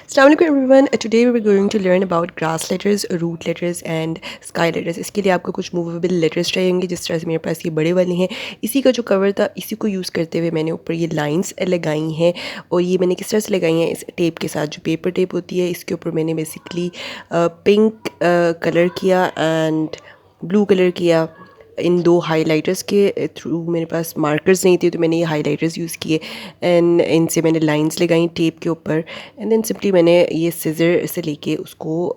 Assalamu alaikum everyone. Today we are going to learn about grass letters, root letters and sky letters. इसके लिए आपको कुछ movable letters चाहिए जिस तरह से मेरे पास ये बड़े वाले हैं. इसी का जो कवर था इसी को यूज़ करते हुए मैंने ऊपर ये लाइंस लगाई हैं और ये मैंने किस तरह से लगाई हैं इस टेप के साथ. जो पेपर टेप होती है इसके ऊपर मैंने बेसिकली पिंक कलर किया एंड ब्लू कलर किया इन दो हाइलाइटर्स के थ्रू. मेरे पास मार्कर्स नहीं थे तो मैंने ये हाइलाइटर्स यूज़ किए एंड इनसे मैंने लाइंस लगाई टेप के ऊपर एंड देन सिंपली मैंने ये सीज़र से लेके उसको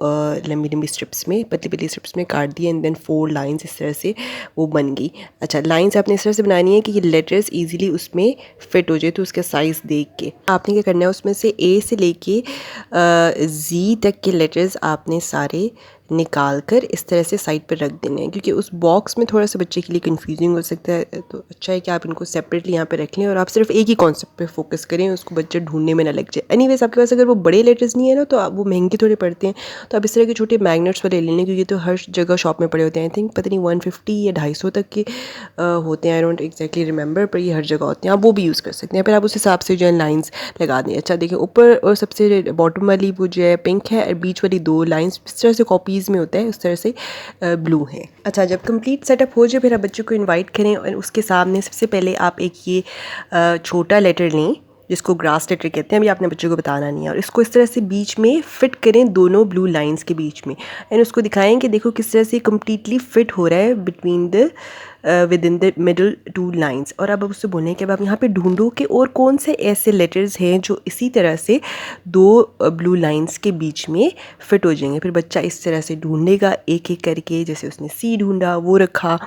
लंबी लंबी स्ट्रिप्स में पतली पतली स्ट्रिप्स में काट दिया एंड देन 4 लाइंस इस तरह से वो बन गई. अच्छा, लाइंस आपने इस तरह से बनानी है कि ये लेटर्स ईजिली उसमें फिट हो जाए. तो उसका साइज़ देख के आपने क्या करना है, उसमें से ए से लेके जी तक के लेटर्स आपने सारे निकाल कर इस तरह से साइड पर रख देने हैं, क्योंकि उस बॉक्स में थोड़ा सा बच्चे के लिए कंफ्यूजिंग हो सकता है. तो अच्छा है कि आप इनको सेपरेटली यहाँ पे रख लें और आप सिर्फ एक ही कॉन्सेप्ट पे फोकस करें, उसको बच्चे ढूंढने में ना लग जाए. एनीवेज आपके पास अगर वो बड़े लेटर्स नहीं है ना तो आप वो महंगे थोड़े पड़ते हैं, तो आप इस तरह के छोटे मैग्नेट्स वाले ले लें, क्योंकि तो हर जगह शॉप में पड़े होते हैं. आई थिंक पता नहीं 150 या 250 तक के होते हैं. आई डोंट एग्जैक्टली रिमेंबर, पर ये हर जगह होते हैं. आप वो भी यूज़ कर सकते हैं. फिर आप उस हिसाब से जो है लाइन्स लगा दें. अच्छा देखिए, ऊपर और सबसे बॉटम वाली वो जो है पिंक है और बीच वाली 2 लाइन्स इस तरह से कॉपीज़ में होता है, उस तरह से ब्लू है. अच्छा, जब कंप्लीट सेटअप हो जाए फिर आप बच्चों को इनवाइट करें और उसके सामने सबसे पहले आप एक ये छोटा लेटर लें जिसको ग्रास लेटर कहते हैं. अभी आपने बच्चों को बताना नहीं है, और इसको इस तरह से बीच में फ़िट करें दोनों ब्लू लाइंस के बीच में एंड उसको दिखाएं कि देखो किस तरह से कम्प्लीटली फ़िट हो रहा है between the with in the middle 2 lines. और अब उससे बोलें कि अब आप यहाँ पे ढूंढो कि और कौन से ऐसे लेटर्स हैं जो इसी तरह से 2 ब्लू लाइंस के बीच में फ़िट हो जाएंगे. फिर बच्चा इस तरह से ढूंढेगा एक एक करके, जैसे उसने सी ढूंढा वो रखा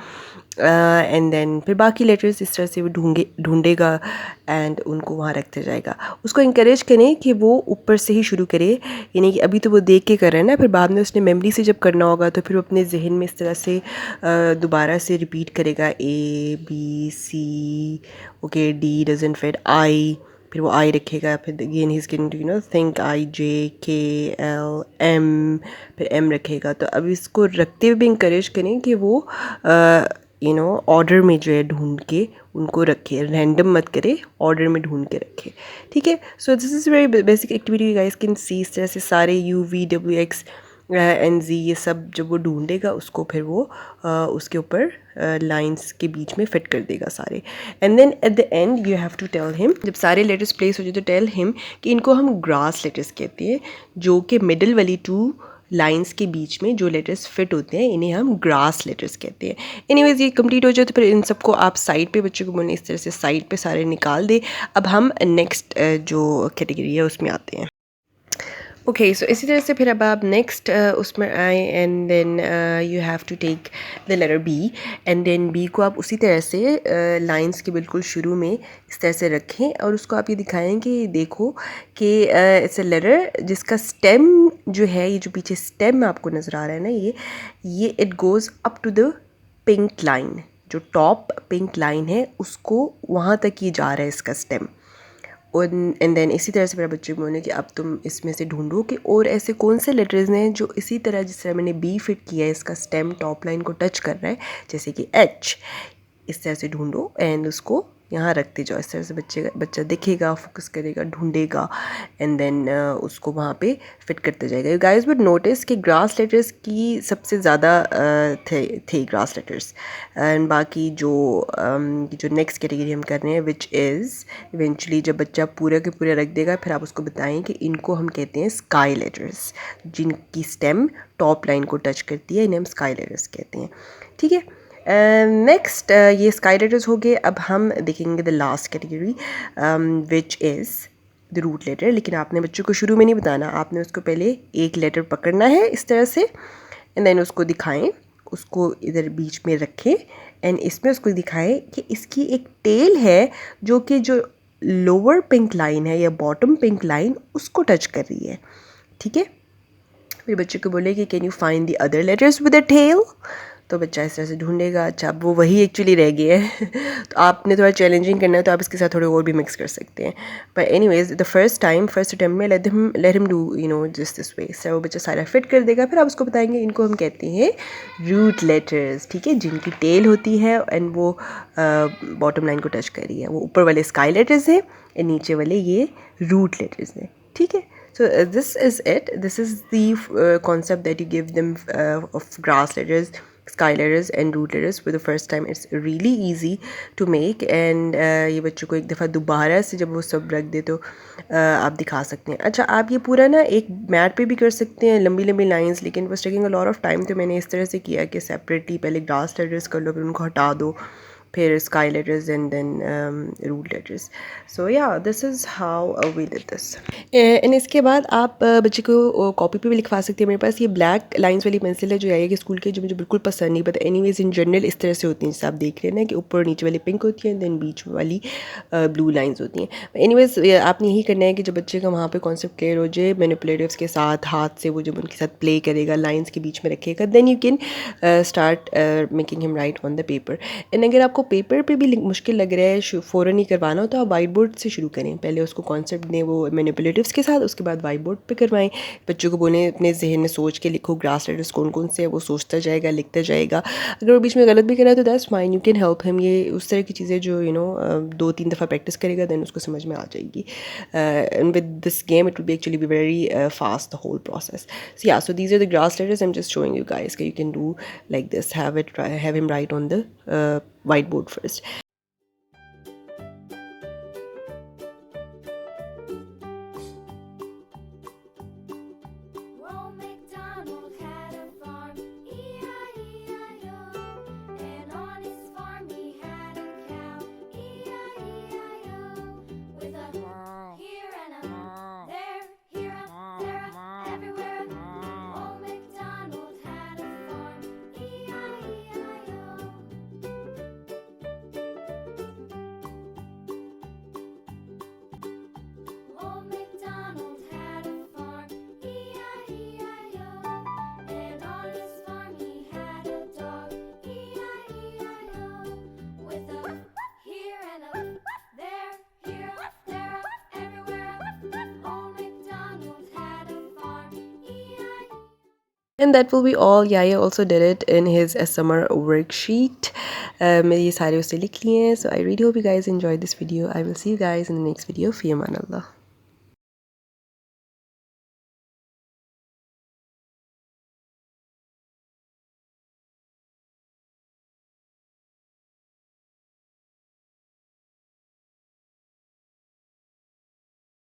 एंड देन फिर बाकी लेटर्स इस तरह से वो ढूंढेगा एंड उनको वहाँ रखते जाएगा. उसको इंकरेज करें कि वो ऊपर से ही शुरू करे, यानी कि अभी तो वो देख के कर रहा है ना, फिर बाद में उसने मेमोरी से जब करना होगा तो फिर वो अपने जहन में इस तरह से दोबारा से रिपीट करेगा. A B C, okay, D doesn't fit, I, फिर वो आई रखेगा. फिर again he is going to think I J K L M, फिर एम रखेगा. तो अब इसको रखते हुए भी इंकरेज करें कि वो ऑर्डर में जो है ढूंढ के उनको रखे, रैंडम मत करे, ऑर्डर में ढूंढ के रखे. ठीक है. So this is very basic activity. You guys can see इस तरह से सारे U V W X N G ये सब जब वो ढूंढेगा उसको फिर वो उसके ऊपर लाइंस के बीच में फिट कर देगा सारे. And then at the end you have to tell him, जब सारे लेटर्स प्लेस हो जाए तो टेल हिम कि इनको हम ग्रास लेटर्स कहते हैं, जो कि मिडल वाली 2 लाइंस के बीच में जो लेटर्स फिट होते हैं इन्हें हम ग्रास लेटर्स कहते हैं. एनीवेज ये कंप्लीट हो जाए तो फिर इन सबको आप साइड पे बच्चों को बोलने इस तरह से साइड पे सारे निकाल दे. अब हम नेक्स्ट जो कैटेगरी है उसमें आते हैं. ओके, सो इसी तरह से फिर अब आप नेक्स्ट उसमें आए and then you have to take the letter B and then B को आप उसी तरह से लाइंस के बिल्कुल शुरू में इस तरह से रखें और उसको आप ये दिखाएं कि देखो कि इट्स अ लेटर जिसका स्टेम जो है, ये जो पीछे स्टेम आपको नज़र आ रहा है ना, ये it goes up to the pink line. जो टॉप पिंक लाइन है उसको वहाँ तक ये जा रहा है इसका स्टेम. एंड देन इसी तरह से मेरा बच्चे को बोले कि अब तुम इसमें से ढूंढो कि और ऐसे कौन से लेटर्स हैं जो इसी तरह जिस तरह मैंने बी फिट किया है इसका स्टेम टॉप लाइन को टच कर रहा है, जैसे कि एच. इस तरह से ढूंढो एंड उसको यहाँ रखते जाओ. इस तरह से बच्चा देखेगा, फोकस करेगा, ढूंढेगा एंड देन उसको वहाँ पे फिट करते जाएगा. यू गाइस वुड नोटिस कि ग्रास लेटर्स की सबसे ज़्यादा थे ग्रास लेटर्स. एंड बाकी जो नेक्स्ट कैटेगरी हम कर रहे हैं विच इज़ इवेंचुअली जब बच्चा पूरे के पूरे रख देगा फिर आप उसको बताएं कि इनको हम कहते हैं स्काई लेटर्स, जिनकी स्टेम टॉप लाइन को टच करती है, इन्हें हम स्काई लेटर्स कहते हैं. ठीक है. नेक्स्ट ये स्काई लेटर्स हो गए. अब हम देखेंगे the last category which is the root letter. लेकिन आपने बच्चों को शुरू में नहीं बताना, आपने उसको पहले एक लेटर पकड़ना है इस तरह से एंड देन उसको दिखाएं, उसको इधर बीच में रखें एंड इसमें उसको दिखाएं कि इसकी एक टेल है जो कि जो लोअर पिंक लाइन है या बॉटम पिंक लाइन उसको टच कर रही है. ठीक है. फिर बच्चे को बोले कि can you find the other letters with a tail. तो बच्चा इस तरह से ढूंढेगा. अच्छा, अब वो वही एक्चुअली रह गए हैं तो आपने थोड़ा चैलेंजिंग करना है तो आप इसके साथ थोड़े और भी मिक्स कर सकते हैं. But anyways the first attempt में let him do just this way. Sir वो बच्चा सारा फिट कर देगा. फिर आप उसको बताएंगे इनको हम कहते हैं रूट लेटर्स. ठीक है, जिनकी टेल होती है एंड वो बॉटम लाइन को टच कर रही है. वो ऊपर वाले स्काई लेटर्स हैं एंड नीचे वाले ये रूट लेटर्स हैं. ठीक है. So this is it. This is the concept that you give them of grass letters, sky letters and root letters for the first time. It's really easy to make and ये बच्चों को एक दफ़ा दोबारा से जब वो सब रख दे तो आप दिखा सकते हैं. अच्छा, आप ये पूरा ना एक मैट पे भी कर सकते हैं, लंबी लंबी लाइंस, लेकिन was taking a lot of time, तो मैंने इस तरह से किया कि सेपरेटली पहले ग्रास लेटर्स कर लो, फिर उनको हटा दो, फिर sky letters and then root letters. So yeah, this is how we did this. And इसके बाद आप बच्चे को कॉपी पे भी लिखवा सकते हैं. मेरे पास ये ब्लैक लाइंस वाली पेंसिल है जो आई है कि स्कूल के, जो मुझे बिल्कुल पसंद नहीं, बट एनीवेज इन जनरल इस तरह से होती हैं जैसे आप देख रहे हैं ना कि ऊपर नीचे वाली पिंक होती है, देन बीच वाली ब्लू लाइंस होती हैं. एनीवेज आपने यही करना है कि जब बच्चे का वहाँ पे कॉन्सेप्ट क्लियर हो जाए, मैनिपुलेटिव्स के साथ हाथ से वो जब उनके साथ प्ले करेगा, लाइंस के बीच में रखेगा, then you can start making him write on the paper. And अगर आपको पेपर पे भी मुश्किल लग रहा है, फ़ौरन ही करवाना हो, तो आप वाइट बोर्ड से शुरू करें. पहले उसको कॉन्सेप्ट दें वो मैनिपुलेटिव्स के साथ, उसके बाद वाइट बोर्ड पे करवाएं. बच्चों को बोलें अपने जहन में सोच के लिखो ग्रास लेटर्स कौन कौन से है, वो सोचता जाएगा, लिखता जाएगा. अगर वो बीच में गलत भी करे तो that's fine, you can help him. ये उस तरह की चीज़ें जो 2-3 दफ़ा प्रैक्टिस करेगा, दैन उसको समझ में आ जाएगी. And with this game it will be actually be very fast the whole process. So yeah, so these are the grass letters. I'm just showing you guys that you can do like this. Have him write on the whiteboard first. Old MacDonald had a farm, E-I-E-I-O. And on his farm he had a cow, E-I-E-I-O. With a here and a there, here a, there a, everywhere. Old MacDonald had a farm, E-I-E-I-O. Old MacDonald had a farm, E-I-E-I-O. And on his farm he had a dog, E-I-E-I-O. With a here and a there, here a, there a, everywhere. Old MacDonald had a farm, E-I-E-I-O. And that will be all. Yaya also did it in his summer worksheet. मैंने ये सारे उससे लिख लिए हैं. So I really hope you guys enjoyed this video. I will see you guys in the next video. Fi aman Allah.